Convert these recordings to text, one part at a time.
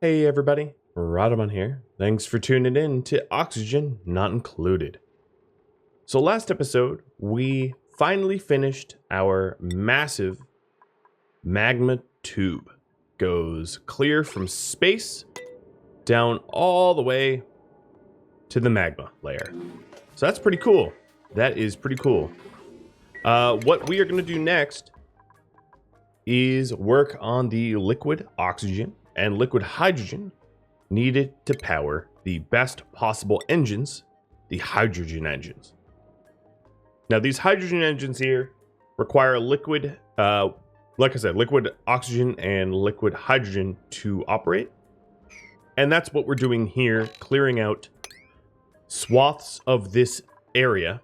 Hey everybody, Rodamon here. Thanks for tuning in to Oxygen Not Included. So last episode, we finally finished our massive magma tube. Goes clear from space down all the way to the magma layer. So that's pretty cool. That is pretty cool. What we are going to do next is work on the liquid oxygen and liquid hydrogen needed to power the best possible engines, the hydrogen engines. Now, these hydrogen engines here require liquid, like I said, liquid oxygen and liquid hydrogen to operate. And that's what we're doing here, clearing out swaths of this area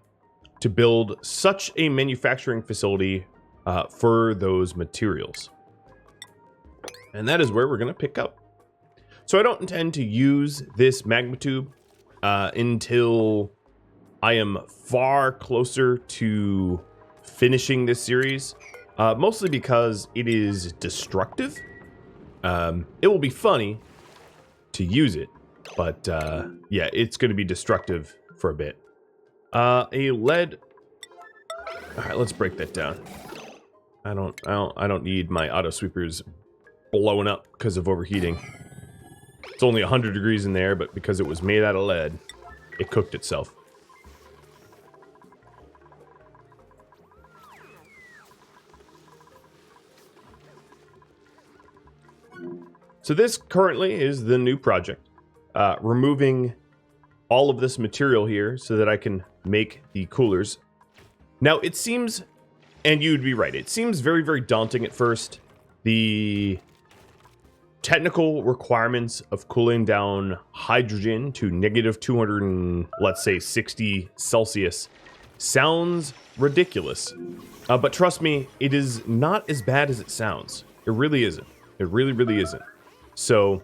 to build such a manufacturing facility for those materials. And that is where we're going to pick up. So I don't intend to use this magma tube until I am far closer to finishing this series, mostly because it is destructive. It will be funny to use it, but yeah, it's going to be destructive for a bit. A lead. All right, let's break that down. I don't need my auto sweepers blowing up because of overheating. It's only 100 degrees in there, but because it was made out of lead, it cooked itself. So this currently is the new project. Removing all of this material here so that I can make the coolers. Now it seems, and you'd be right, it seems very, very daunting at first. The technical requirements of cooling down hydrogen to negative 200 and let's say 60 Celsius sounds ridiculous. But trust me, it is not as bad as it sounds. It really isn't. It really, really isn't. So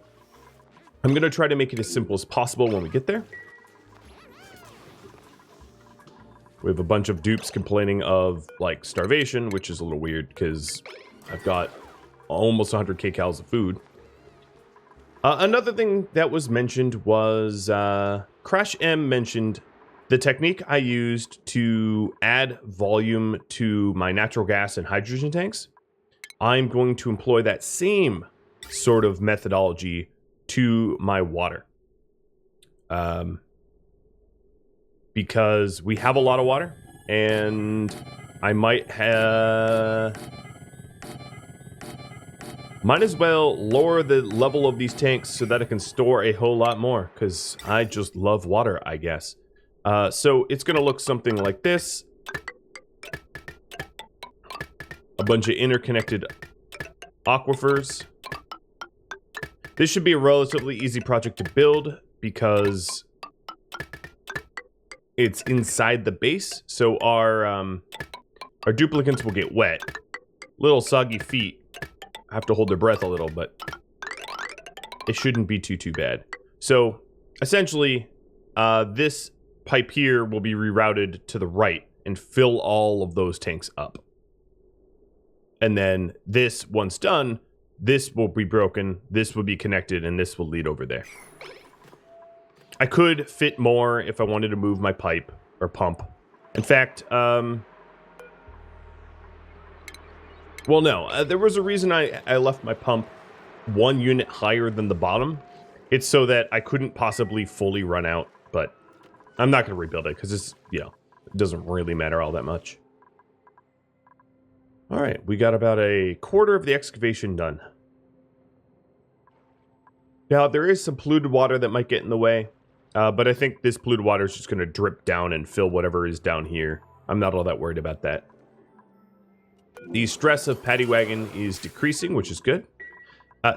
I'm going to try to make it as simple as possible when we get there. We have a bunch of dupes complaining of like starvation, which is a little weird because I've got almost 100 kcals of food. Another thing that was mentioned was Crash M mentioned the technique I used to add volume to my natural gas and hydrogen tanks. I'm going to employ that same sort of methodology to my water. Because we have a lot of water, and I might as well lower the level of these tanks so that I can store a whole lot more, because I just love water, I guess. So it's going to look something like this. A bunch of interconnected aquifers. This should be a relatively easy project to build because it's inside the base, so our duplicants will get wet. Little soggy feet have to hold their breath a little, but it shouldn't be too bad. So essentially, this pipe here will be rerouted to the right and fill all of those tanks up. And then this, once done, this will be broken, this will be connected, and this will lead over there. I could fit more if I wanted to move my pipe or pump. In fact, well, no, there was a reason I left my pump 1 unit higher than the bottom. It's so that I couldn't possibly fully run out, but I'm not going to rebuild it because it's, you know, it doesn't really matter all that much. All right, we got about a quarter of the excavation done. Now, there is some polluted water that might get in the way, but I think this polluted water is just going to drip down and fill whatever is down here. I'm not all that worried about that. The stress of Paddy Wagon is decreasing, which is good.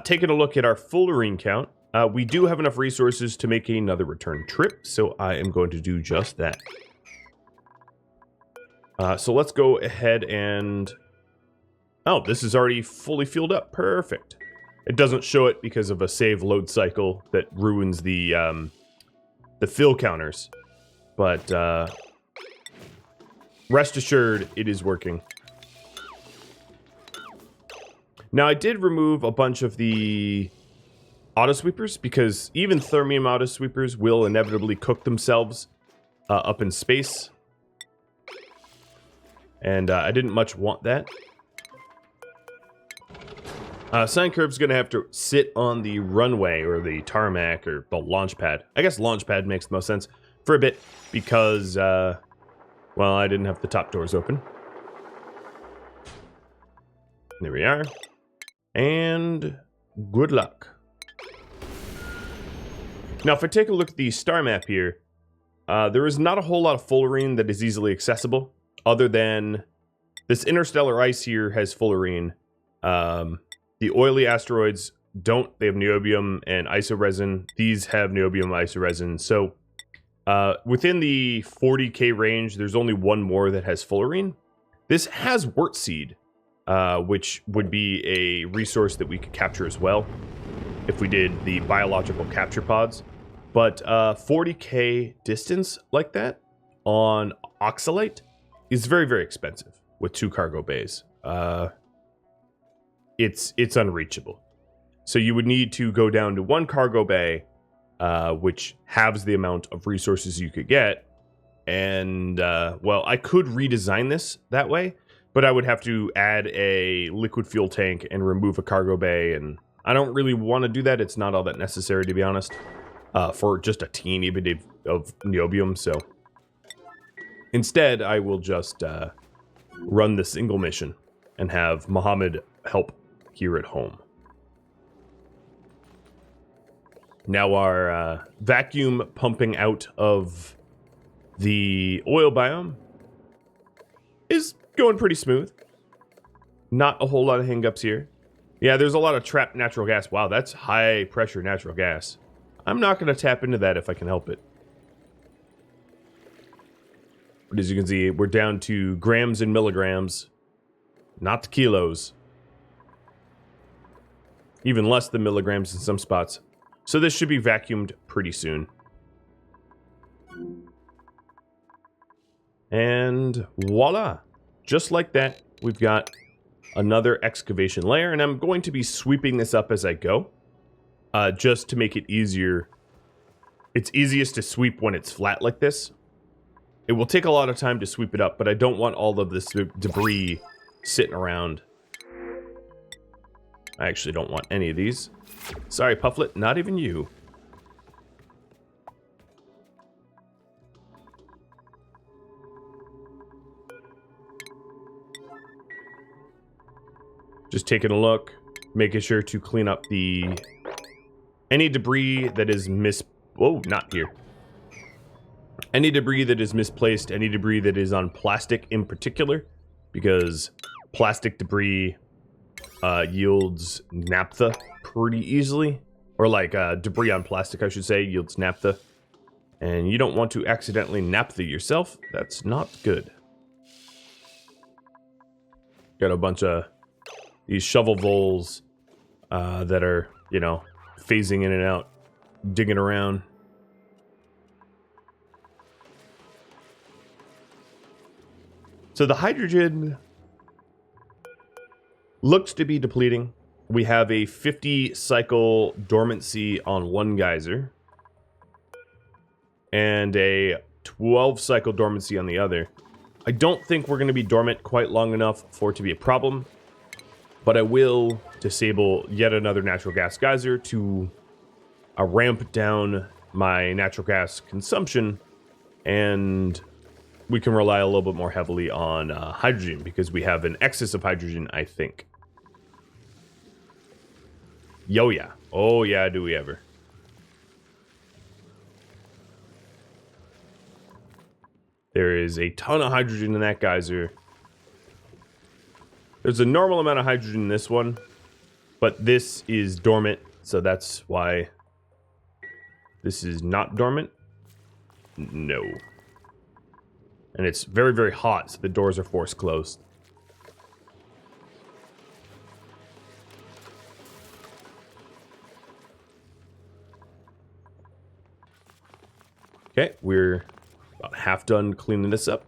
Taking a look at our fullerene count, we do have enough resources to make another return trip, so I am going to do just that. So let's go ahead and... Oh, this is already fully fueled up. Perfect. It doesn't show it because of a save load cycle that ruins the fill counters. But rest assured, it is working. Now, I did remove a bunch of the auto sweepers, because even thermium auto sweepers will inevitably cook themselves up in space. And I didn't much want that. Sine Curve's going to have to sit on the runway or the tarmac or the launch pad. I guess launch pad makes the most sense for a bit because, well, I didn't have the top doors open. There we are. And good luck. Now, if I take a look at the star map here, there is not a whole lot of fullerene that is easily accessible, other than this interstellar ice here has fullerene. The oily asteroids don't. They have niobium and isoresin. These have niobium isoresin. So within the 40k range, there's only one more that has fullerene. This has wurtseed, which would be a resource that we could capture as well if we did the biological capture pods. But 40k distance like that on oxalate is very, very expensive with 2 cargo bays. It's unreachable. So you would need to go down to 1 cargo bay, which halves the amount of resources you could get. And, well, I could redesign this that way, but I would have to add a liquid fuel tank and remove a cargo bay, and I don't really want to do that. It's not all that necessary, to be honest, for just a teeny bit of niobium. So instead, I will just run the single mission and have Muhammad help here at home. Now our vacuum pumping out of the oil biome is going pretty smooth. Not a whole lot of hangups here. Yeah, there's a lot of trapped natural gas. Wow, that's high pressure natural gas. I'm not going to tap into that if I can help it. But as you can see, we're down to grams and milligrams, not kilos. Even less than milligrams in some spots. So this should be vacuumed pretty soon. And voila! Just like that, we've got another excavation layer, and I'm going to be sweeping this up as I go, just to make it easier. It's easiest to sweep when it's flat like this. It will take a lot of time to sweep it up, but I don't want all of this debris sitting around. I actually don't want any of these. Sorry, Pufflet, not even you. Just taking a look, making sure to clean up any debris that is oh, not here. Any debris that is misplaced, any debris that is on plastic in particular, because plastic debris yields naphtha pretty easily. Or like debris on plastic, I should say, yields naphtha. And you don't want to accidentally naphtha yourself. That's not good. Got a bunch of these shovel voles that are, you know, phasing in and out, digging around. So the hydrogen looks to be depleting. We have a 50 cycle dormancy on one geyser and a 12 cycle dormancy on the other. I don't think we're going to be dormant quite long enough for it to be a problem, but I will disable yet another natural gas geyser to ramp down my natural gas consumption, and we can rely a little bit more heavily on hydrogen because we have an excess of hydrogen, I think. Yo, yeah. Oh, yeah, do we ever. There is a ton of hydrogen in that geyser. There's a normal amount of hydrogen in this one, but this is dormant, so that's why this is not dormant. No. And it's very, very hot, so the doors are forced closed. Okay, we're about half done cleaning this up.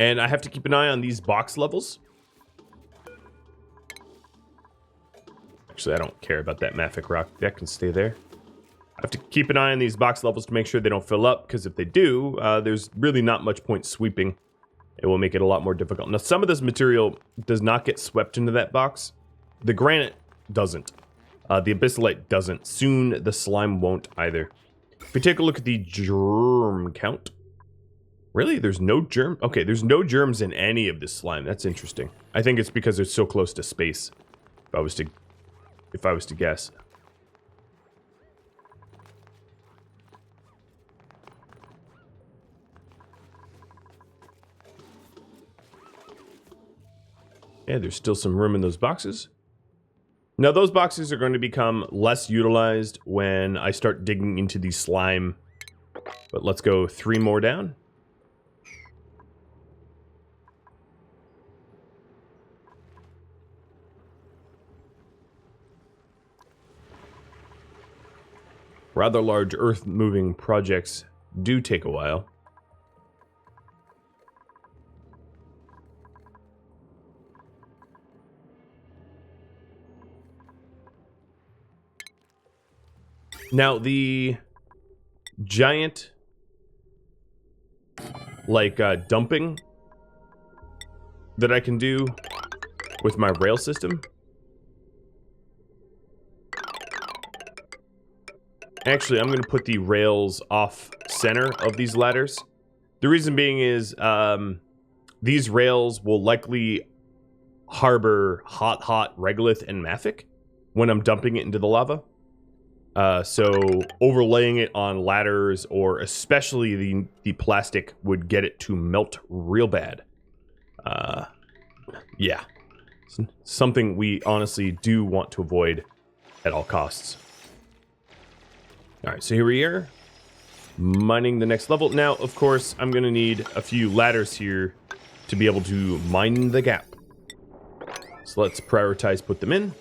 And I have to keep an eye on these box levels. Actually, I don't care about that mafic rock. That can stay there. I have to keep an eye on these box levels to make sure they don't fill up, because if they do, there's really not much point sweeping. It will make it a lot more difficult. Now, some of this material does not get swept into that box. The granite doesn't. The abyssalite doesn't. Soon, the slime won't either. If we take a look at the germ count. Really? There's no germ? Okay, there's no germs in any of this slime. That's interesting. I think it's because it's so close to space. If I was to guess. Yeah, there's still some room in those boxes. Now, those boxes are going to become less utilized when I start digging into the slime. But let's go 3 more down. Rather large earth-moving projects do take a while. Now, the giant, like, dumping that I can do with my rail system. Actually, I'm going to put the rails off center of these ladders. The reason being is these rails will likely harbor hot regolith and mafic when I'm dumping it into the lava. So overlaying it on ladders, or especially the plastic, would get it to melt real bad. Yeah. Something we honestly do want to avoid at all costs. Alright, so here we are, mining the next level. Now, of course, I'm going to need a few ladders here to be able to mine the gap. So let's prioritize, put them in.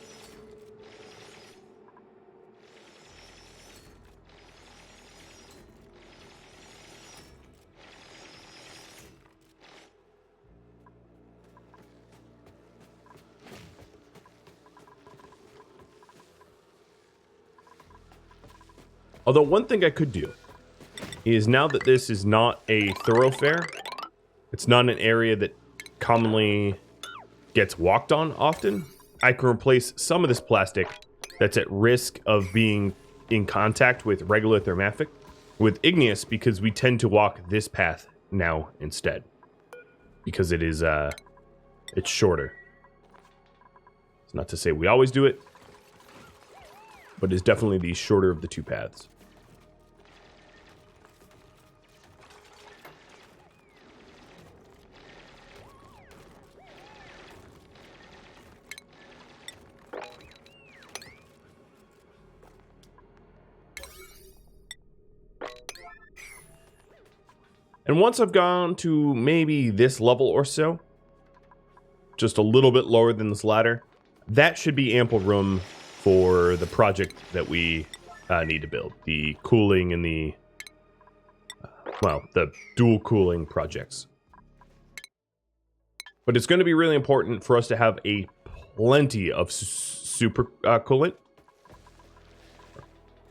Although one thing I could do is, now that this is not a thoroughfare, it's not an area that commonly gets walked on often, I can replace some of this plastic that's at risk of being in contact with regolith or mafic with igneous, because we tend to walk this path now instead. Because it is, it's shorter. It's not to say we always do it, but it's definitely the shorter of the two paths. And once I've gone to maybe this level or so, just a little bit lower than this ladder, that should be ample room for the project that we need to build. The cooling and the, well, the dual cooling projects. But it's going to be really important for us to have a plenty of super coolant.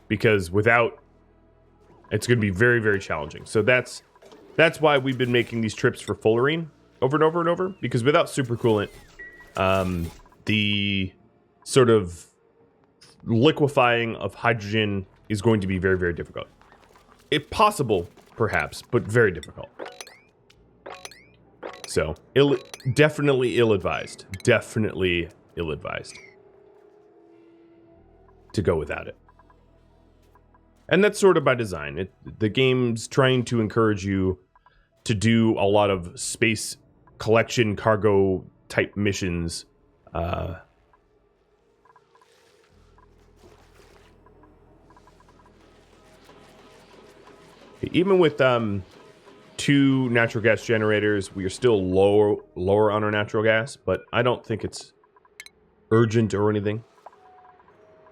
Because without, it's going to be very, very challenging. So that's why we've been making these trips for fullerene over and over and over. Because without supercoolant, the sort of liquefying of hydrogen is going to be very, very difficult. If possible, perhaps, but very difficult. So, definitely ill-advised. Definitely ill-advised to go without it. And that's sort of by design. The game's trying to encourage you to do a lot of space collection, cargo type missions. Even with 2 natural gas generators, we are still lower on our natural gas, but I don't think it's urgent or anything.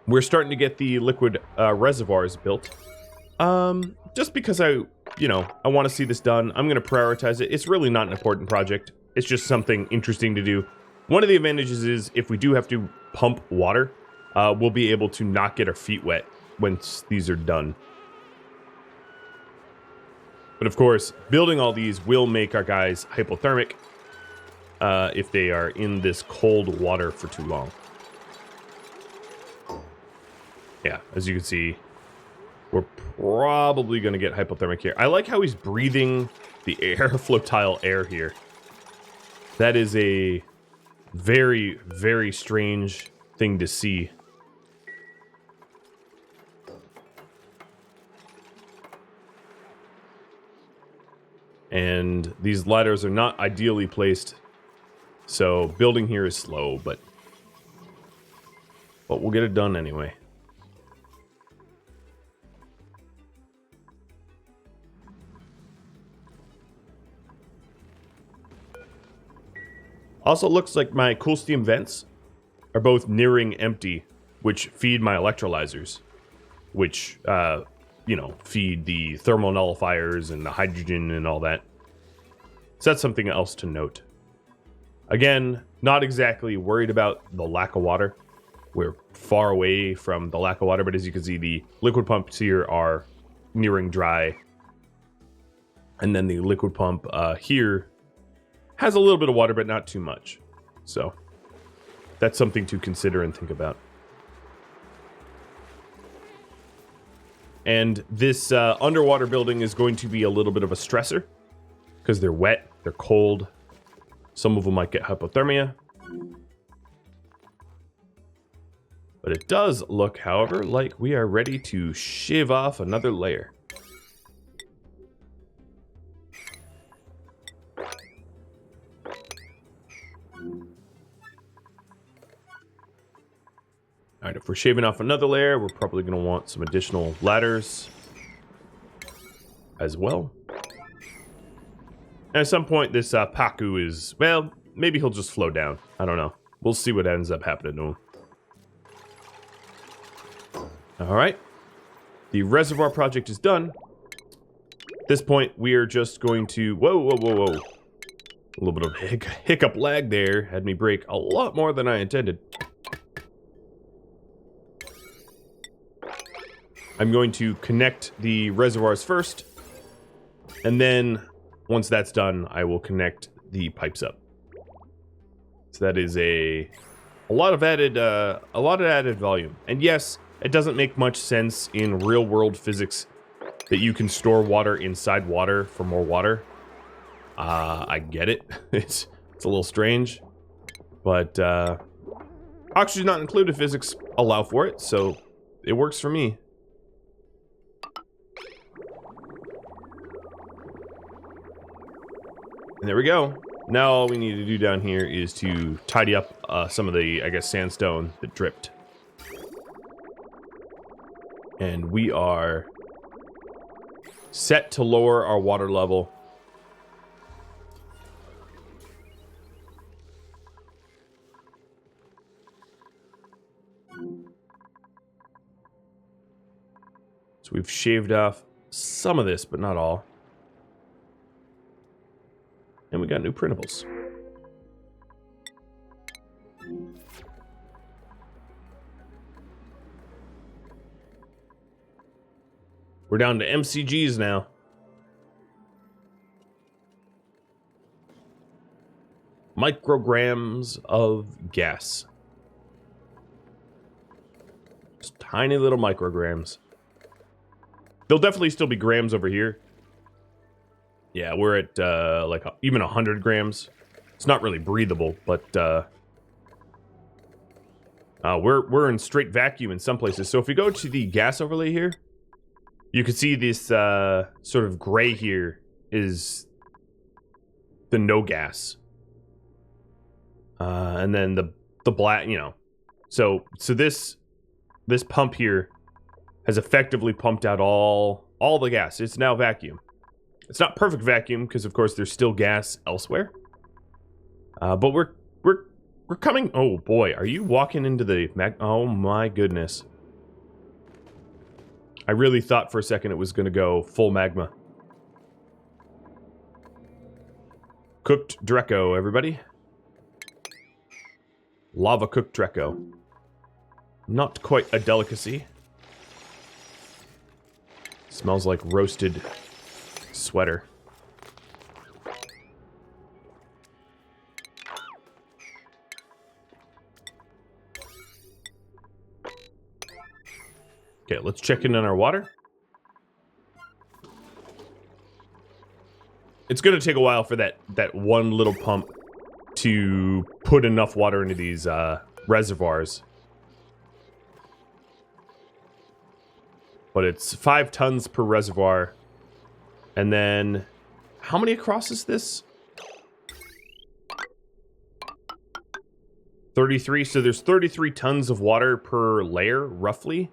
We're starting to get the liquid reservoirs built. Just because I want to see this done. I'm going to prioritize it. It's really not an important project. It's just something interesting to do. One of the advantages is if we do have to pump water, we'll be able to not get our feet wet once these are done. But of course, building all these will make our guys hypothermic if they are in this cold water for too long. Yeah, as you can see, we're probably going to get hypothermic here. I like how he's breathing the air, flotile air here. That is a very, very strange thing to see. And these ladders are not ideally placed, so building here is slow, but we'll get it done anyway. Also looks like my cool steam vents are both nearing empty, which feed my electrolyzers, which, feed the thermal nullifiers and the hydrogen and all that. So that's something else to note. Again, not exactly worried about the lack of water. We're far away from the lack of water, but as you can see, the liquid pumps here are nearing dry. And then the liquid pump here has a little bit of water, but not too much. So that's something to consider and think about. And this underwater building is going to be a little bit of a stressor because they're wet, they're cold. Some of them might get hypothermia. But it does look, however, like we are ready to shave off another layer. All right, if we're shaving off another layer, we're probably going to want some additional ladders as well. And at some point, this Paku is, well, maybe he'll just flow down. I don't know. We'll see what ends up happening to him. All right. The reservoir project is done. At this point, we are just going to... Whoa. A little bit of hiccup lag there. Had me break a lot more than I intended. I'm going to connect the reservoirs first, and then once that's done, I will connect the pipes up. So that is a lot of added volume. And yes, it doesn't make much sense in real world physics that you can store water inside water for more water. I get it. It's a little strange, but oxygen not included physics allow for it, so it works for me. And there we go. Now all we need to do down here is to tidy up some of the, I guess, sandstone that dripped. And we are set to lower our water level. So we've shaved off some of this, but not all. And we got new printables. We're down to MCGs now. Micrograms of gas. Just tiny little micrograms. There'll definitely still be grams over here. Yeah, we're at like even 100 grams. It's not really breathable, but we're in straight vacuum in some places. So if we go to the gas overlay here, you can see this sort of gray here is the no gas, and then the black, So this pump here has effectively pumped out all the gas. It's now vacuum. It's not perfect vacuum because, of course, there's still gas elsewhere. But we're coming. Oh boy, are you walking into the oh my goodness! I really thought for a second it was going to go full magma. Cooked Dreco, everybody. Lava cooked Dreco. Not quite a delicacy. Smells like roasted sweater. Okay, let's check in on our water. It's going to take a while for that one little pump to put enough water into these reservoirs. But it's 5 tons per reservoir. And then, how many across is this? 33, so there's 33 tons of water per layer, roughly.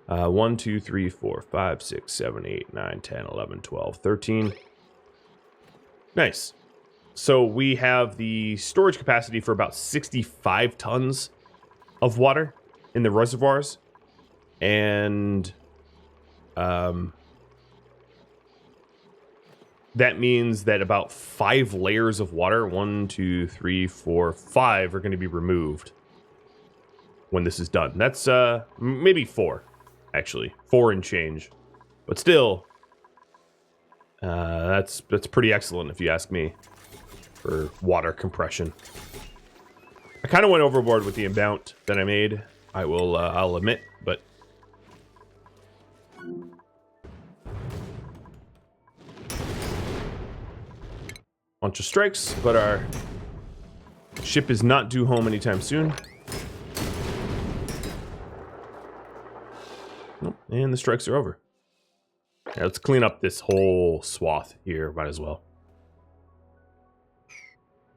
1, 2, 3, 4, 5, 6, 7, 8, 9, 10, 11, 12, 13. Nice. So we have the storage capacity for about 65 tons of water in the reservoirs. And that means that about 5 layers of water, 1, 2, 3, 4, 5, are going to be removed when this is done. That's maybe 4, actually. 4 and change. But still, that's pretty excellent if you ask me, for water compression. I kind of went overboard with the amount that I made. I'll admit, but bunch of strikes, but our ship is not due home anytime soon. Nope, and the strikes are over. Yeah, let's clean up this whole swath here, might as well.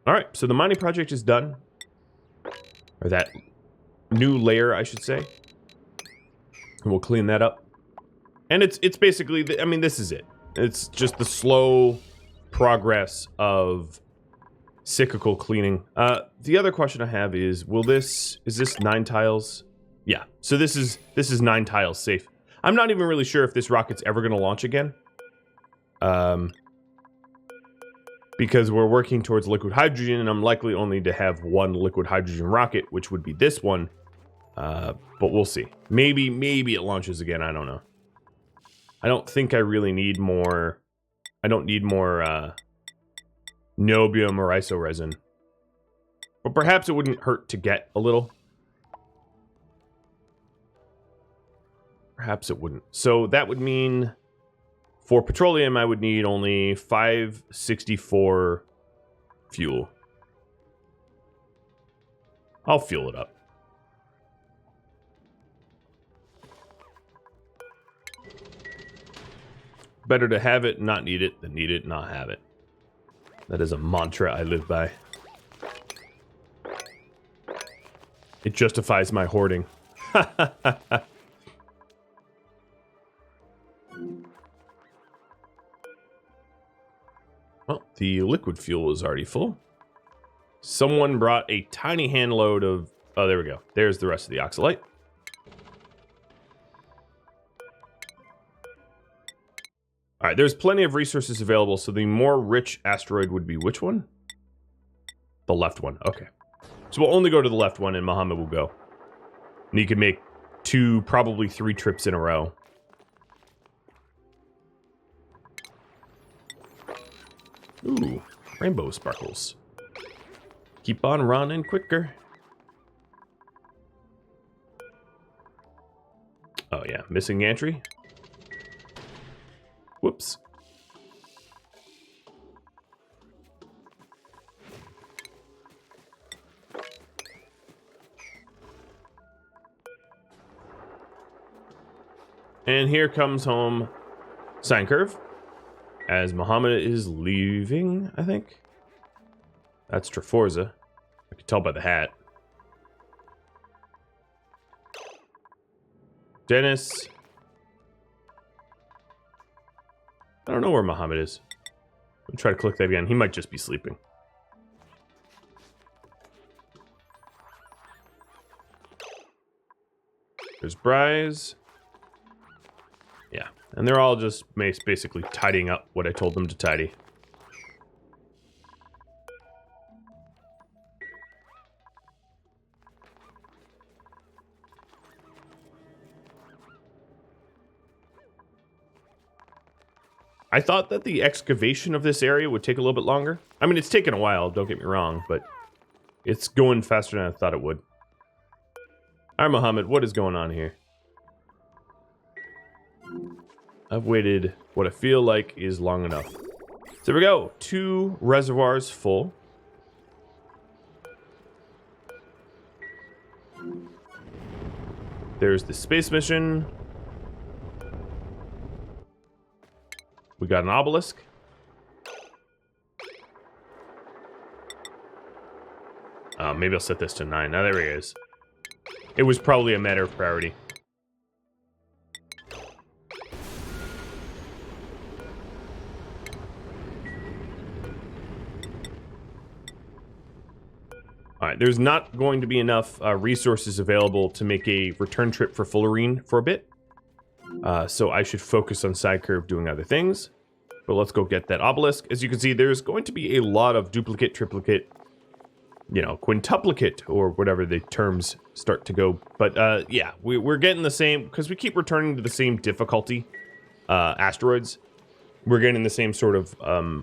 Alright, so the mining project is done. Or that new layer, I should say. And we'll clean that up. And it's basically, I mean, this is it. It's just the slow progress of cyclical cleaning. The other question I have is, is this 9 tiles? Yeah, so this is 9 tiles safe. I'm not even really sure if this rocket's ever going to launch again. Because we're working towards liquid hydrogen, and I'm likely only to have 1 liquid hydrogen rocket, which would be this one. But we'll see. Maybe it launches again, I don't know. I don't think I really need more. I don't need more niobium or iso resin. But perhaps it wouldn't hurt to get a little. Perhaps it wouldn't. So that would mean for petroleum, I would need only 564 fuel. I'll fuel it up. Better to have it, not need it, than need it, not have it. That is a mantra I live by. It justifies my hoarding. Well, the liquid fuel is already full. Someone brought a tiny hand load of... Oh, there we go. There's the rest of the oxalite. All right, there's plenty of resources available, so the more rich asteroid would be which one? The left one, okay. So we'll only go to the left one, and Muhammad will go. And you can make 2, probably 3 trips in a row. Ooh, rainbow sparkles. Keep on running quicker. Oh yeah, missing gantry. Whoops. And here comes home sine curve as Muhammad is leaving, I think. That's Treforza. I can tell by the hat. Dennis. I don't know where Muhammad is. I'll try to click that again. He might just be sleeping. There's Bryce. And they're all just basically tidying up what I told them to tidy. I thought that the excavation of this area would take a little bit longer. I mean, it's taken a while, don't get me wrong, but it's going faster than I thought it would. Hi, Mohammed. What is going on here? I've waited what I feel like is long enough. So there we go. 2 reservoirs full. There's the space mission. We got an obelisk. Maybe I'll set this to 9. Now, there he is. It was probably a matter of priority. Alright, there's not going to be enough resources available to make a return trip for Fullerene for a bit. So I should focus on side curve doing other things. But let's go get that obelisk. As you can see, there's going to be a lot of duplicate, triplicate, you know, quintuplicate, or whatever the terms start to go. But yeah, we're getting the same, because we keep returning to the same difficulty asteroids. We're getting the same sort of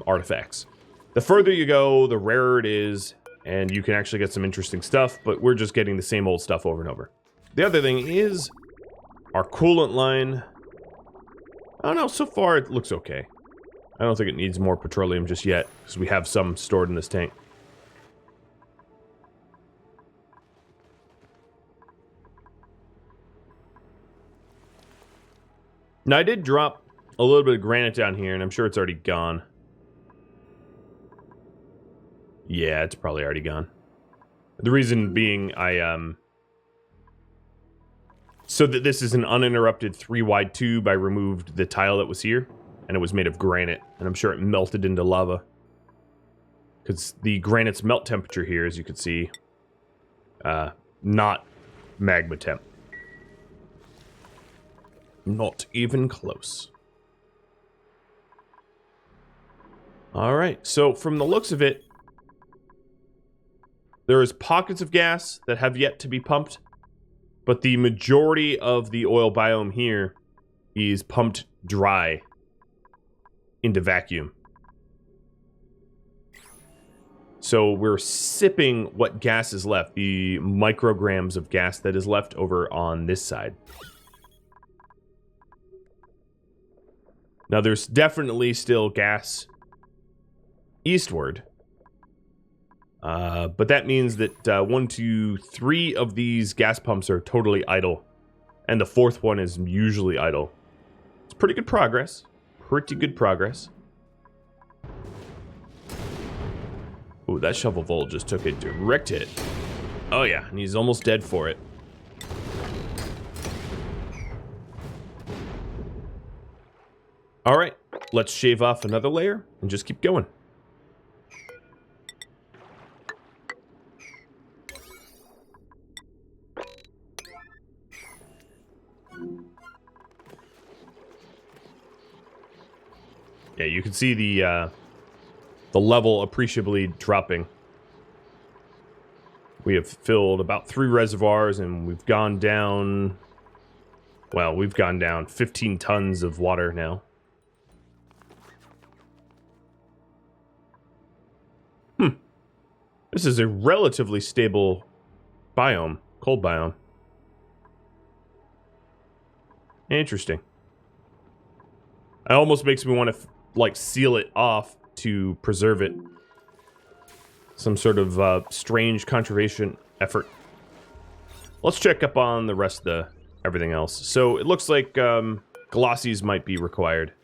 artifacts. The further you go, the rarer it is, and you can actually get some interesting stuff, but we're just getting the same old stuff over and over. The other thing is our coolant line. I don't know, so far it looks okay. I don't think it needs more petroleum just yet, because we have some stored in this tank. Now, I did drop a little bit of granite down here, and I'm sure it's already gone. Yeah, it's probably already gone. The reason being, so that this is an uninterrupted 3-wide tube, I removed the tile that was here, and it was made of granite, and I'm sure it melted into lava. Because the granite's melt temperature here, as you can see, not magma temp. Not even close. Alright, so from the looks of it, there is pockets of gas that have yet to be pumped, but the majority of the oil biome here is pumped dry into vacuum. So we're sipping what gas is left, the micrograms of gas that is left over on this side. Now there's definitely still gas eastward. But that means that 1, 2, 3 of these gas pumps are totally idle. And the 4th one is usually idle. It's pretty good progress. Pretty good progress. Ooh, that shovel volt just took a direct hit. Oh yeah, and he's almost dead for it. Alright, let's shave off another layer and just keep going. Yeah, you can see the level appreciably dropping. We have filled about 3 reservoirs, and we've gone down... Well, we've gone down 15 tons of water now. This is a relatively stable biome, cold biome. Interesting. It almost makes me want to, like, seal it off to preserve it. Some sort of strange conservation effort. Let's check up on the rest of everything else. So it looks like glossies might be required.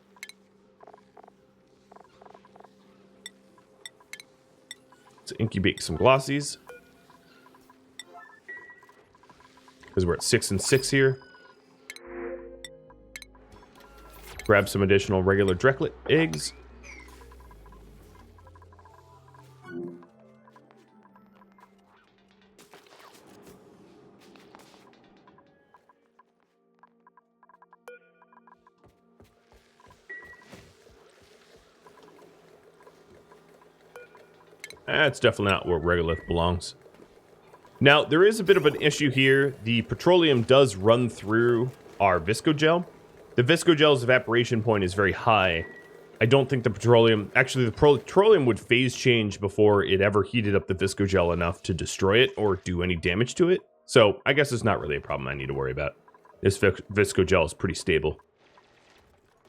Let's incubate some glossies. Because we're at 6 and 6 here. Grab some additional regular Drecklet eggs. That's definitely not where regolith belongs. Now, there is a bit of an issue here. The petroleum does run through our viscogel. The viscogel's evaporation point is very high. I don't think the petroleum... Actually, the petroleum would phase change before it ever heated up the viscogel enough to destroy it or do any damage to it. So, I guess it's not really a problem I need to worry about. This viscogel is pretty stable.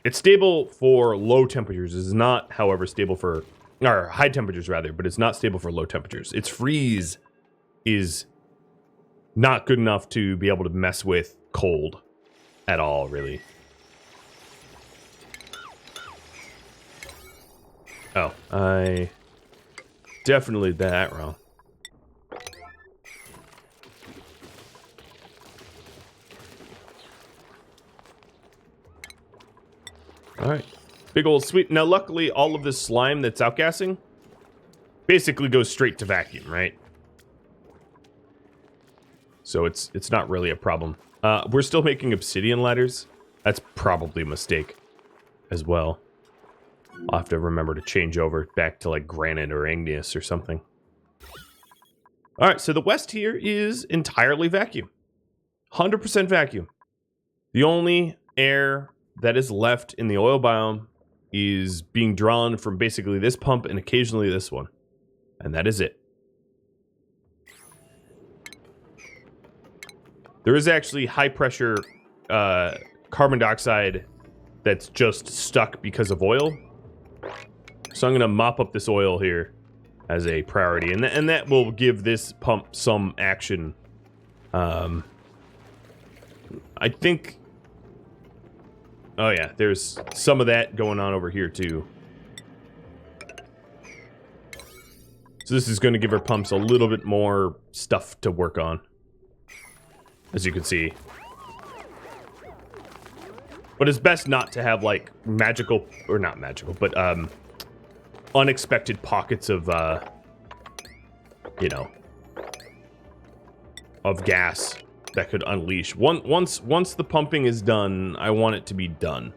It's stable for low temperatures. It's not, however, stable for... Or high temperatures, rather, but it's not stable for low temperatures. Its freeze is not good enough to be able to mess with cold at all, really. Oh, I definitely did that wrong. All right, big old sweep. Now, luckily, all of this slime that's outgassing basically goes straight to vacuum, right? So it's not really a problem. We're still making obsidian ladders. That's probably a mistake as well. I'll have to remember to change over back to like granite or igneous or something. All right, so the west here is entirely vacuum. 100% vacuum. The only air that is left in the oil biome is being drawn from basically this pump and occasionally this one. And that is it. There is actually high pressure carbon dioxide that's just stuck because of oil. So I'm going to mop up this oil here as a priority. And that will give this pump some action. I think... Oh yeah, there's some of that going on over here too. So this is going to give our pumps a little bit more stuff to work on. As you can see. But it's best not to have, like, magical... Or not magical, but, unexpected pockets of, you know... of gas that could unleash. Once the pumping is done, I want it to be done.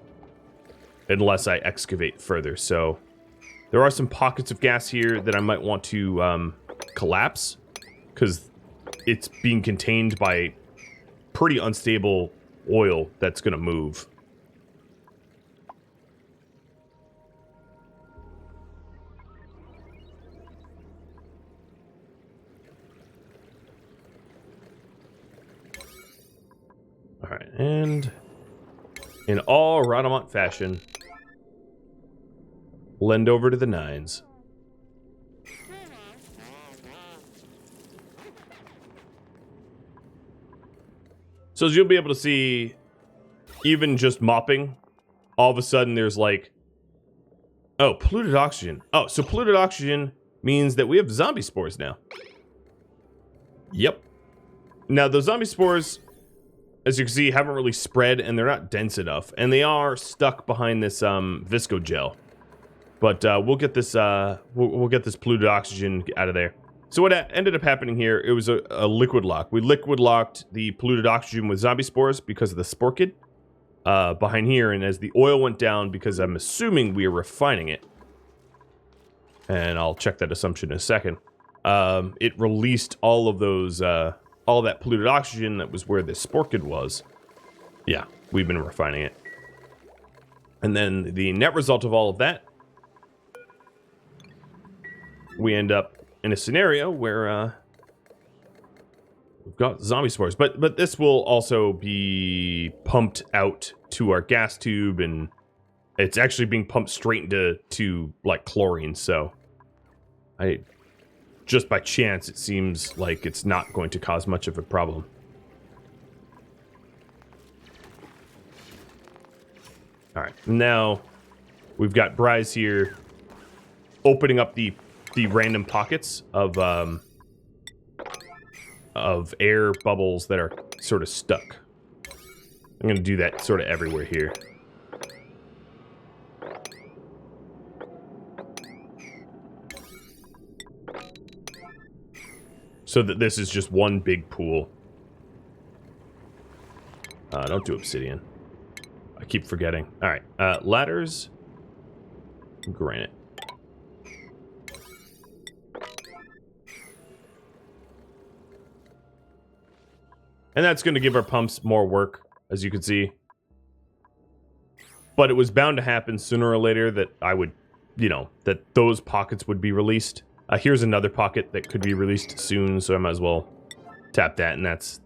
Unless I excavate further, so... There are some pockets of gas here that I might want to, collapse. Because it's being contained by pretty unstable oil that's going to move. All right, and in all Rhodamont fashion, lend over to the nines. So as you'll be able to see, even just mopping, all of a sudden there's like, oh, polluted oxygen. Oh, so polluted oxygen means that we have zombie spores now. Yep. Now, those zombie spores, as you can see, haven't really spread, and they're not dense enough. And they are stuck behind this visco gel. But we'll get this we'll get this polluted oxygen out of there. So what ended up happening here, it was a liquid lock. We liquid locked the polluted oxygen with zombie spores because of the spore kid behind here. And as the oil went down, because I'm assuming we are refining it, and I'll check that assumption in a second, it released all of those, all that polluted oxygen that was where the spore kid was. Yeah, we've been refining it. And then the net result of all of that, we end up in a scenario where we've got zombie spores, but this will also be pumped out to our gas tube, and it's actually being pumped straight into like chlorine. So, just by chance, it seems like it's not going to cause much of a problem. All right, now we've got Bryce here opening up the random pockets of air bubbles that are sort of stuck. I'm going to do that sort of everywhere here. So that this is just one big pool. Don't do obsidian. I keep forgetting. All right, ladders, granite. And that's going to give our pumps more work, as you can see. But it was bound to happen sooner or later that I would, you know, that those pockets would be released. Here's another pocket that could be released soon, so I might as well tap that. And that's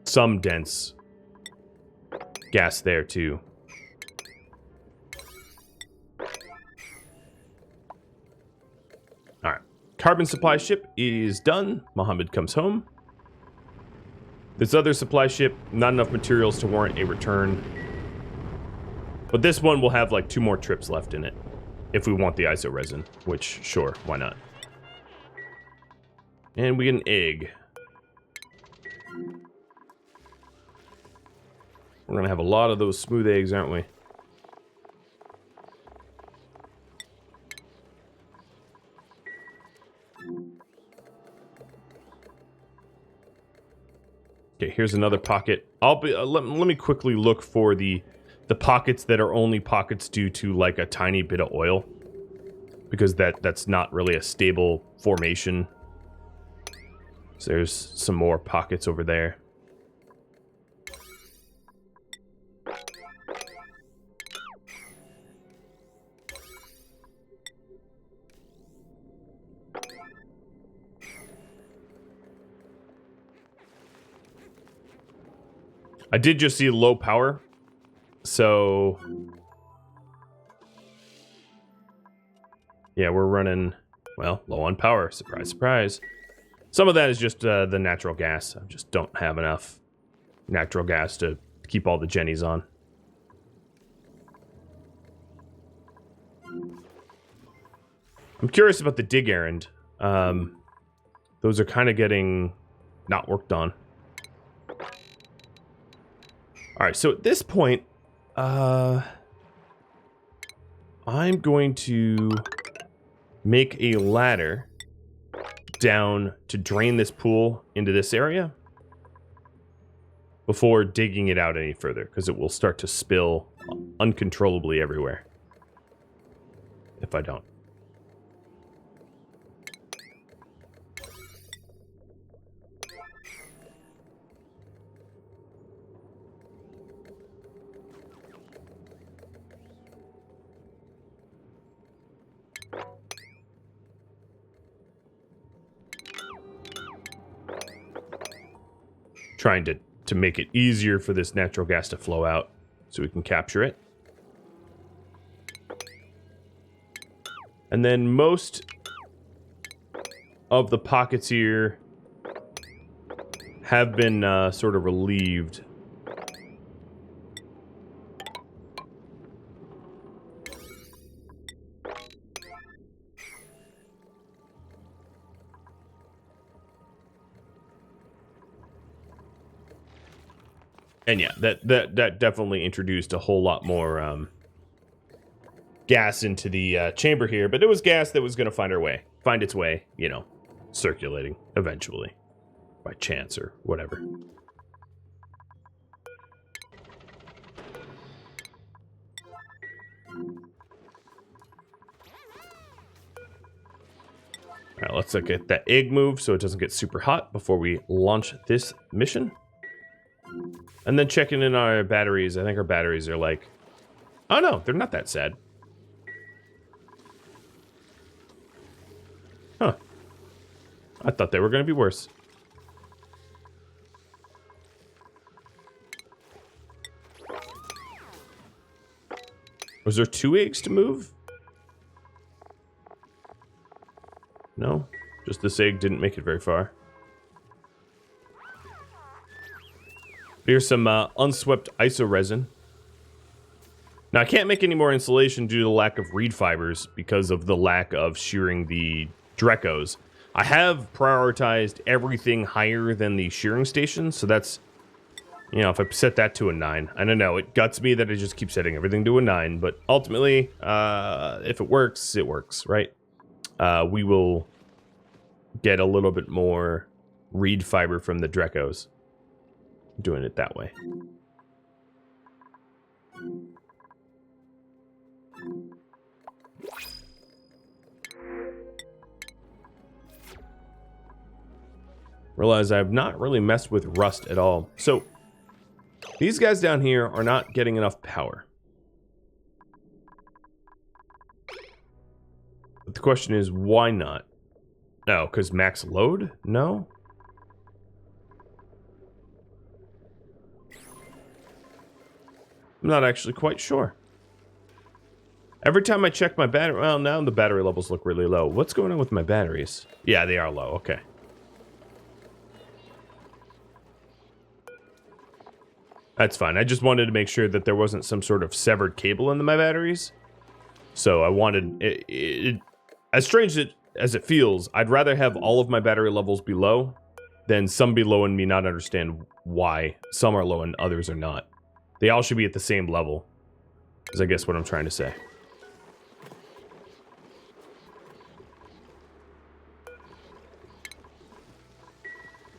some dense gas there, too. All right. Carbon supply ship is done. Mohammed comes home. This other supply ship, not enough materials to warrant a return. But this one will have like 2 more trips left in it. If we want the iso resin, which, sure, why not? And we get an egg. We're gonna have a lot of those smooth eggs, aren't we? Okay, here's another pocket. Let me quickly look for the pockets that are only pockets due to like a tiny bit of oil, because that's not really a stable formation. So there's some more pockets over there. I did just see low power, so yeah, we're running, well, low on power. Surprise, surprise. Some of that is just the natural gas. I just don't have enough natural gas to keep all the jennies on. I'm curious about the dig errand. Those are kind of getting not worked on. All right, so at this point, I'm going to make a ladder down to drain this pool into this area before digging it out any further, because it will start to spill uncontrollably everywhere if I don't. Trying to make it easier for this natural gas to flow out so we can capture it. And then most of the pockets here have been sort of relieved. And yeah, that definitely introduced a whole lot more gas into the chamber here, but it was gas that was going to find its way, you know, circulating eventually by chance or whatever. All right, let's get that egg moved so it doesn't get super hot before we launch this mission. And then checking in our batteries. I think our batteries are like... Oh no, they're not that sad. Huh. I thought they were going to be worse. Was there 2 eggs to move? No, just this egg didn't make it very far. Here's some unswept iso resin. Now I can't make any more insulation due to the lack of reed fibers because of the lack of shearing the Drecos. I have prioritized everything higher than the shearing station, so that's, you know, if I set that to a 9. I don't know, it guts me that I just keep setting everything to a 9, but ultimately, if it works, right? We will get a little bit more reed fiber from the Drecos. Doing it that way. Realize I've not really messed with rust at all. So, these guys down here are not getting enough power. But the question is, why not? No, because max load? No? I'm not actually quite sure. Every time I check my battery... Well, now the battery levels look really low. What's going on with my batteries? Yeah, they are low. Okay. That's fine. I just wanted to make sure that there wasn't some sort of severed cable in my batteries. So I wanted... as strange as it feels, I'd rather have all of my battery levels be low than some be low and me not understand why some are low and others are not. They all should be at the same level, is I guess what I'm trying to say.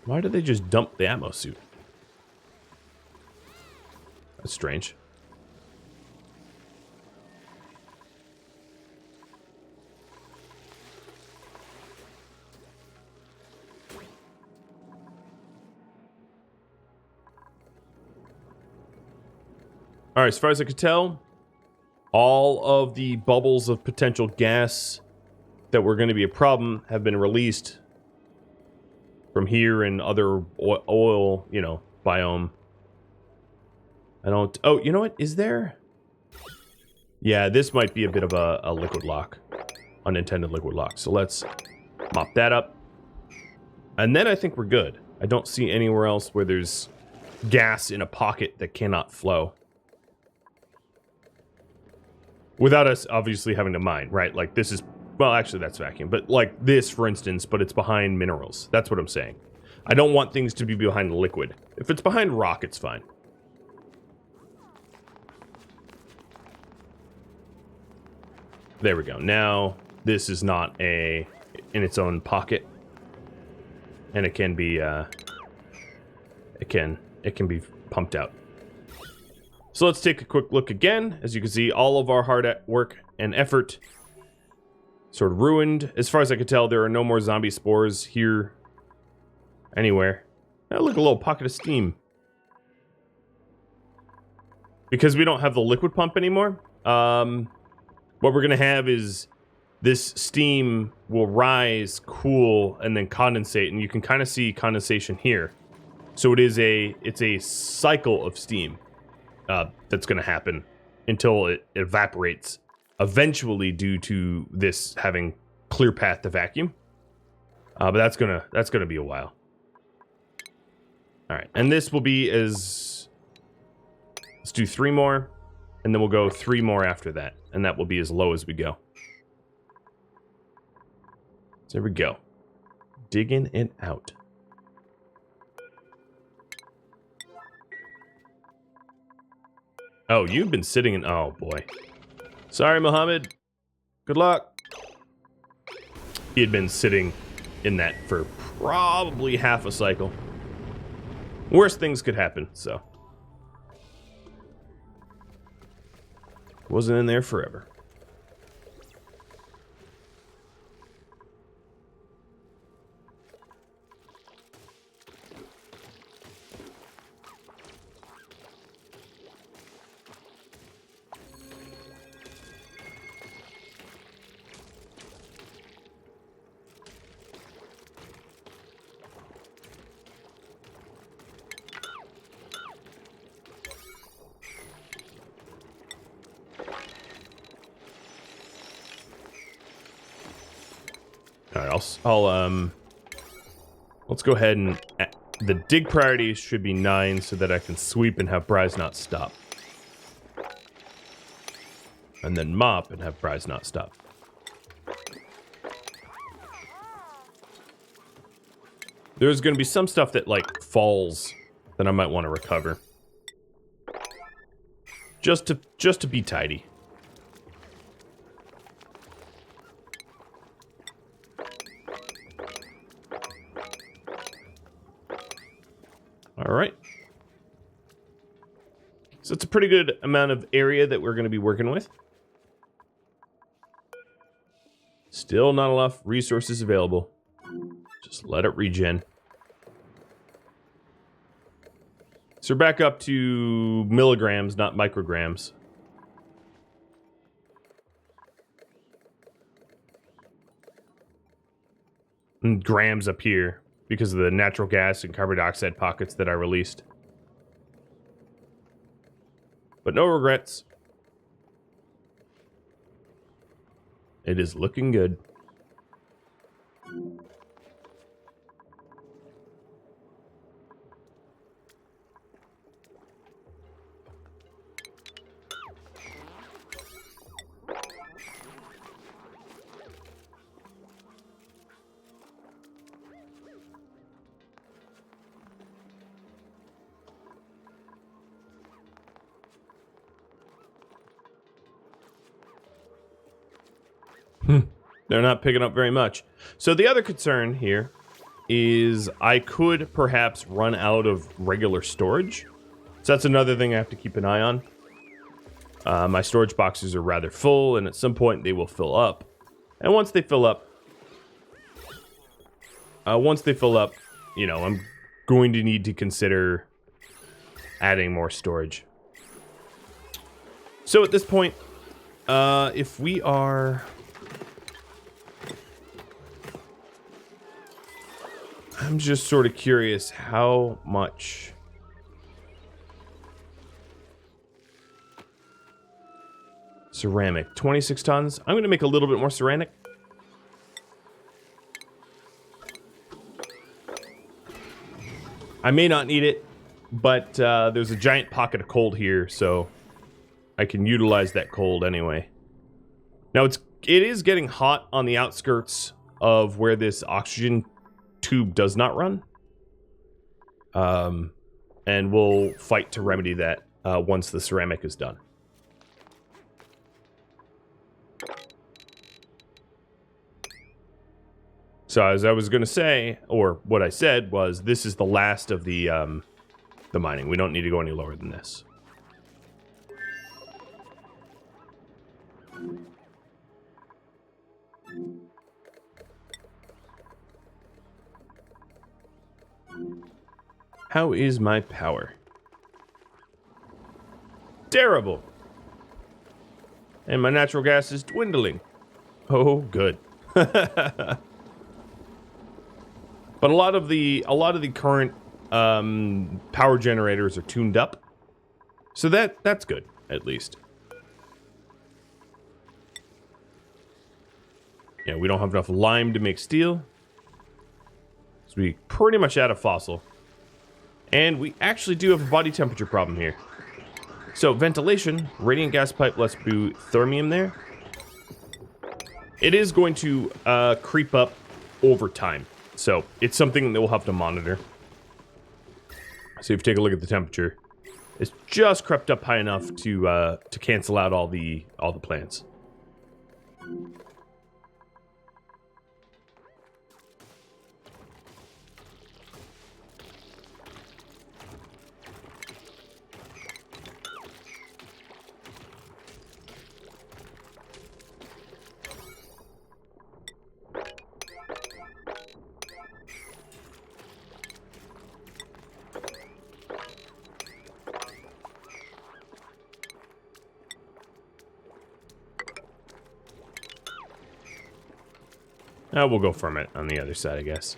Why did they just dump the ammo suit? That's strange. All right, as far as I could tell, all of the bubbles of potential gas that were going to be a problem have been released from here and other oil, you know, biome. I don't... Oh, you know what? Is there... Yeah, this might be a bit of a liquid lock. Unintended liquid lock. So let's mop that up. And then I think we're good. I don't see anywhere else where there's gas in a pocket that cannot flow. Without us obviously having to mine, right? Like this is... Well, actually that's vacuum. But like this, for instance, but it's behind minerals. That's what I'm saying. I don't want things to be behind liquid. If it's behind rock, it's fine. There we go. Now, this is not in its own pocket. And it can be, it can be pumped out. So let's take a quick look again. As you can see, all of our hard work and effort sort of ruined. As far as I can tell, there are no more zombie spores here anywhere. Now look, a little pocket of steam. Because we don't have the liquid pump anymore, what we're going to have is this steam will rise, cool, and then condensate. And you can kind of see condensation here. So it's a cycle of steam that's going to happen until it evaporates. Eventually, due to this having clear path to vacuum. But that's gonna be a while. All right, and this will be as... Let's do 3 more. And then we'll go 3 more after that. And that will be as low as we go. So there we go. Digging it out. Oh, you've been sitting in... Oh, boy. Sorry, Mohammed. Good luck. He had been sitting in that for probably half a cycle. Worst things could happen, so... Wasn't in there forever. Alright, let's go ahead and... The dig priority should be 9 so that I can sweep and have Bryce not stop. And then mop and have Bryce not stop. There's going to be some stuff that, like, falls that I might want to recover. Just to be tidy. All right. So it's a pretty good amount of area that we're going to be working with. Still not enough resources available. Just let it regen. So we're back up to milligrams, not micrograms. And grams up here because of the natural gas and carbon dioxide pockets that I released. But no regrets. It is looking good. They're not picking up very much. So the other concern here is I could perhaps run out of regular storage. So that's another thing I have to keep an eye on. My storage boxes are rather full, and at some point they will fill up. And once they fill up, you know, I'm going to need to consider adding more storage. So at this point, if we are... I'm just sort of curious how much... Ceramic, 26 tons. I'm going to make a little bit more ceramic. I may not need it, but there's a giant pocket of cold here, so I can utilize that cold anyway. Now it is getting hot on the outskirts of where this oxygen tube does not run. And we'll fight to remedy that once the ceramic is done. So as I was going to say, or what I said was, this is the last of the mining. We don't need to go any lower than this. How is my power? Terrible. And my natural gas is dwindling. Oh, good. But a lot of the current power generators are tuned up, so that's good at least. Yeah, we don't have enough lime to make steel, so we pretty much out of fossil, and we actually do have a body temperature problem here. So ventilation, radiant gas pipe, let's do thermium there. It is going to creep up over time. So it's something that we'll have to monitor. So if you take a look at the temperature, it's just crept up high enough to cancel out all the plants. We'll go from it on the other side, I guess.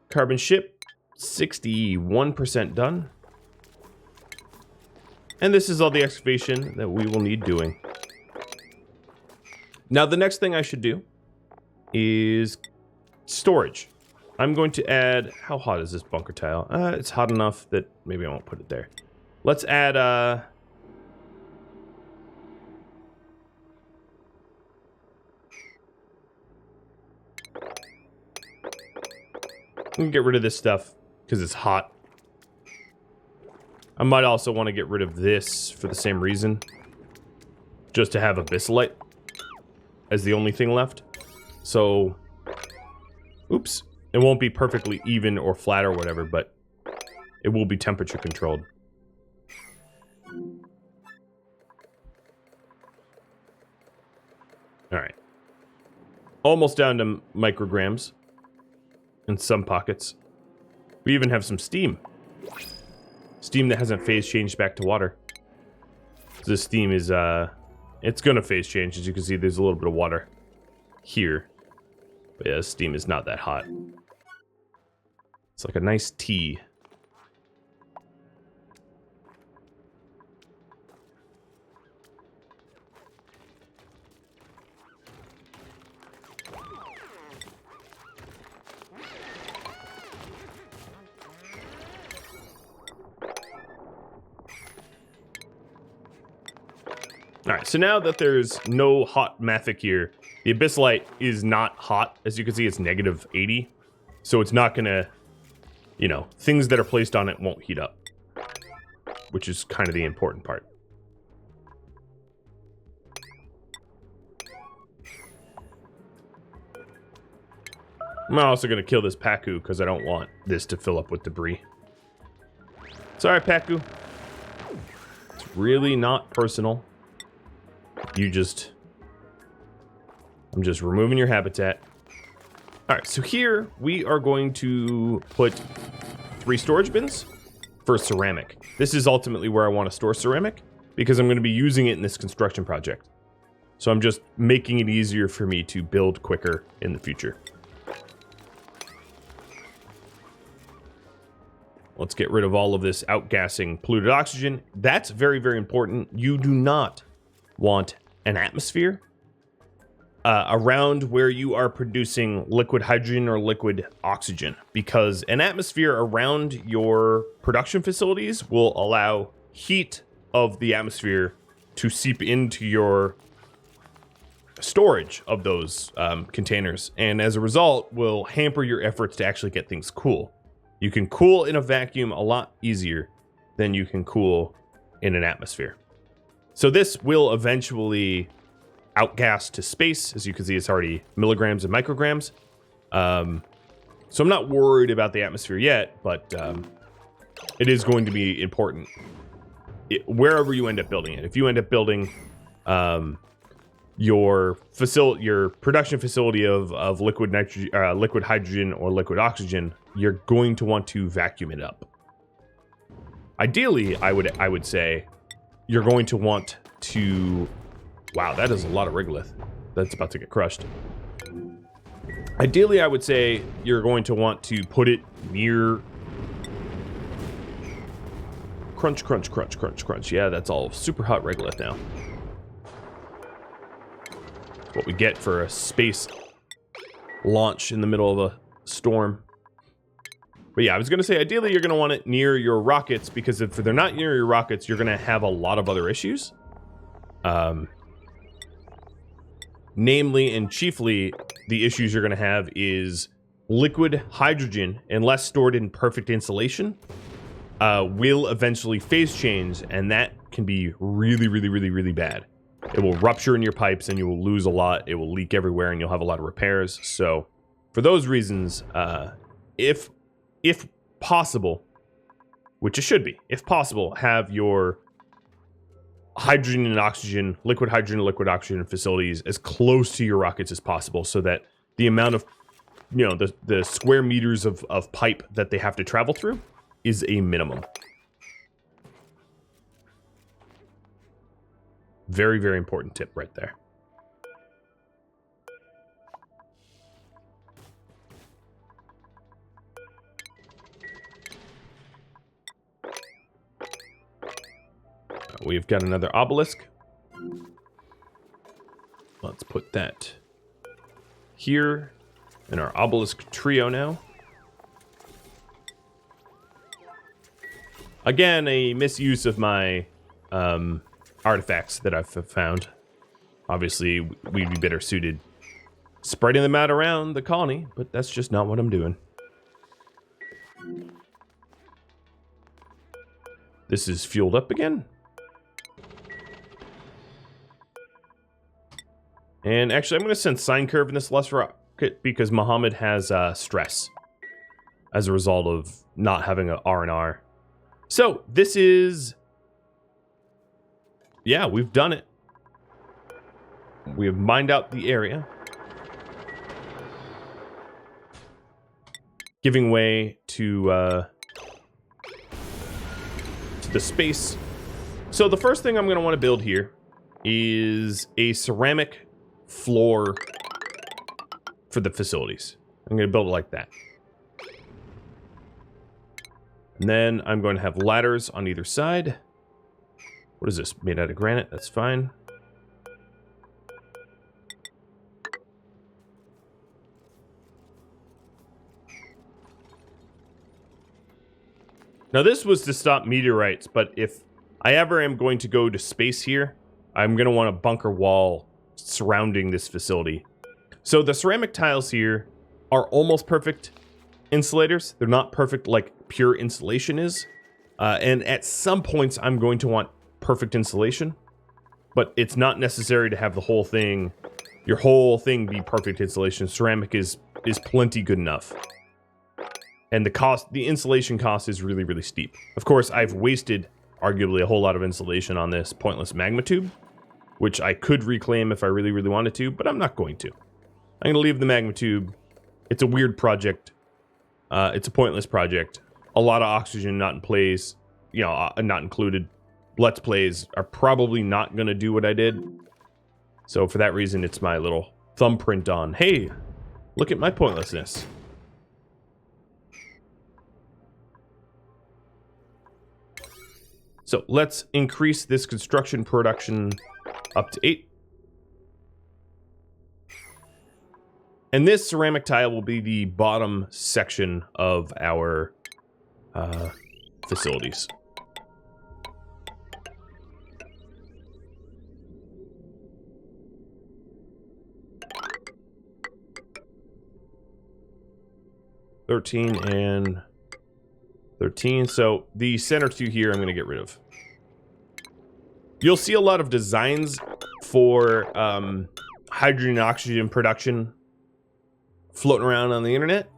Carbon ship, 61% done. And this is all the excavation that we will need doing. Now, the next thing I should do is storage. I'm going to add... How hot is this bunker tile? It's hot enough that maybe I won't put it there. Let's add... I'm going to get rid of this stuff because it's hot. I might also want to get rid of this for the same reason. Just to have abyssalite as the only thing left. So... Oops. It won't be perfectly even or flat or whatever, but it will be temperature controlled. All right. Almost down to micrograms in some pockets. We even have some steam. Steam that hasn't phase changed back to water. This steam is, it's gonna phase change. As you can see, there's a little bit of water here. But yeah, steam is not that hot. It's like a nice tea. Alright, so now that there's no hot mafic here, the abyssite is not hot. As you can see, it's negative 80. So it's not gonna, you know, things that are placed on it won't heat up. Which is kind of the important part. I'm also gonna kill this Paku because I don't want this to fill up with debris. Sorry, Paku. It's really not personal. I'm just removing your habitat. All right, so here we are going to put 3 storage bins for ceramic. This is ultimately where I want to store ceramic because I'm going to be using it in this construction project. So I'm just making it easier for me to build quicker in the future. Let's get rid of all of this outgassing polluted oxygen. That's very, very important. You do not want an atmosphere around where you are producing liquid hydrogen or liquid oxygen, because an atmosphere around your production facilities will allow heat of the atmosphere to seep into your storage of those containers, and as a result will hamper your efforts to actually get things cool. You can cool in a vacuum a lot easier than you can cool in an atmosphere. So this will eventually outgas to space. As you can see, it's already milligrams and micrograms. So I'm not worried about the atmosphere yet, but it is going to be important wherever you end up building it. If you end up building your production facility of liquid nitrogen, liquid hydrogen, or liquid oxygen, you're going to want to vacuum it up. Ideally, I would say you're going to want to... Wow, that is a lot of regolith. That's about to get crushed. Ideally, I would say you're going to want to put it near... Crunch, crunch, crunch, crunch, crunch. Yeah, that's all super hot regolith now. What we get for a space launch in the middle of a storm. But yeah, I was going to say, ideally, you're going to want it near your rockets, because if they're not near your rockets, you're going to have a lot of other issues. Namely and chiefly, the issues you're going to have is liquid hydrogen, unless stored in perfect insulation, will eventually phase change, and that can be really, really, really, really bad. It will rupture in your pipes, and you will lose a lot. It will leak everywhere, and you'll have a lot of repairs. So, for those reasons, if possible, which it should be, if possible, have your hydrogen and oxygen, liquid hydrogen and liquid oxygen facilities as close to your rockets as possible, so that the amount of, you know, the square meters of pipe that they have to travel through is a minimum. Very, very important tip right there. We've got another obelisk. Let's put that here in our obelisk trio now. Again, a misuse of my artifacts that I've found. Obviously, we'd be better suited spreading them out around the colony, but that's just not what I'm doing. This is fueled up again. And actually, I'm going to send sine curve in this less rocket because Muhammad has stress as a result of not having a R&R. So this is... Yeah, we've done it. We have mined out the area, giving way to the space. So the first thing I'm going to want to build here is a ceramic floor for the facilities. I'm going to build it like that. And then I'm going to have ladders on either side. What is this? Made out of granite? That's fine. Now this was to stop meteorites, but if I ever am going to go to space here, I'm going to want a bunker wall surrounding this facility. So the ceramic tiles here are almost perfect insulators. They're not perfect like pure insulation is. And at some points I'm going to want perfect insulation, but it's not necessary to have the whole thing, your whole thing be perfect insulation. Ceramic is plenty good enough. And the insulation cost is really, really steep. Of course, I've wasted arguably a whole lot of insulation on this pointless magma tube, which I could reclaim if I really, really wanted to, but I'm not going to. I'm going to leave the magma tube. It's a weird project. It's a pointless project. A lot of oxygen not in place, you know, not included. Let's Plays are probably not going to do what I did. So for that reason, it's my little thumbprint on, hey, look at my pointlessness. So let's increase this construction production up to 8. And this ceramic tile will be the bottom section of our facilities. and 13. So the center two here I'm going to get rid of. You'll see a lot of designs for hydrogen and oxygen production floating around on the internet.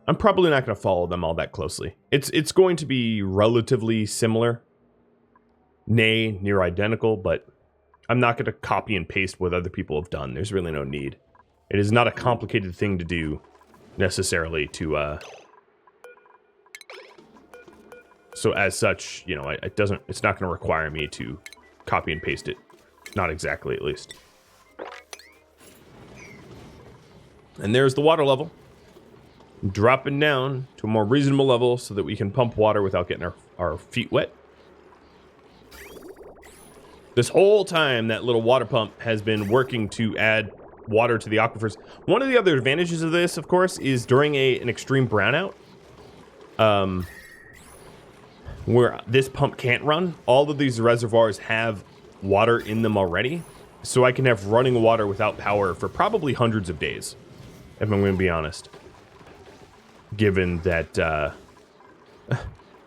I'm probably not going to follow them all that closely. It's going to be relatively similar, nay, near identical, but I'm not going to copy and paste what other people have done. There's really no need. It is not a complicated thing to do necessarily to so as such, you know, it's not going to require me to copy and paste it. Not exactly, at least. And there's the water level. Dropping down to a more reasonable level so that we can pump water without getting our feet wet. This whole time, that little water pump has been working to add water to the aquifers. One of the other advantages of this, of course, is during an extreme brownout, where this pump can't run, all of these reservoirs have water in them already. So I can have running water without power for probably hundreds of days, if I'm going to be honest. Given that,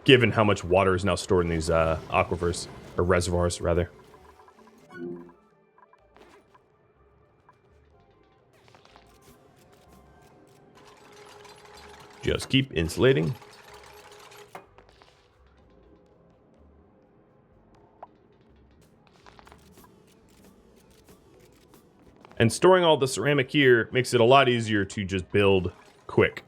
given how much water is now stored in these aquifers, or reservoirs, rather. Just keep insulating. And storing all the ceramic here makes it a lot easier to just build quick.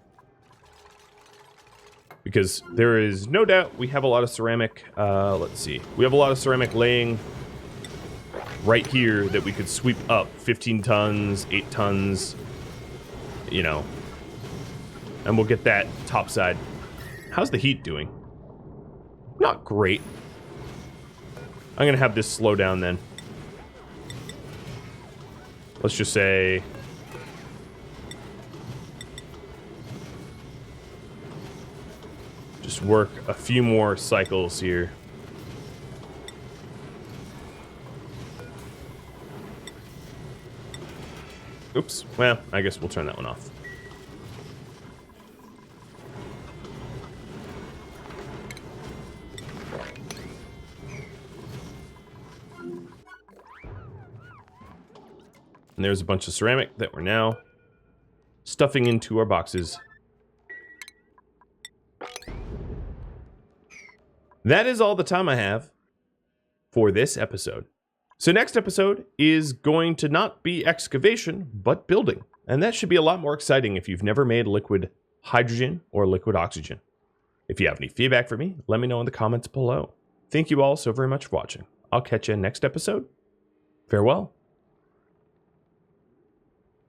Because there is no doubt we have a lot of ceramic, let's see. We have a lot of ceramic laying right here that we could sweep up 15 tons, 8 tons, you know. And we'll get that topside. How's the heat doing? Not great. I'm going to have this slow down then. Let's just say... just work a few more cycles here. Oops. Well, I guess we'll turn that one off. And there's a bunch of ceramic that we're now stuffing into our boxes. That is all the time I have for this episode. So next episode is going to not be excavation, but building. And that should be a lot more exciting if you've never made liquid hydrogen or liquid oxygen. If you have any feedback for me, let me know in the comments below. Thank you all so very much for watching. I'll catch you in next episode. Farewell.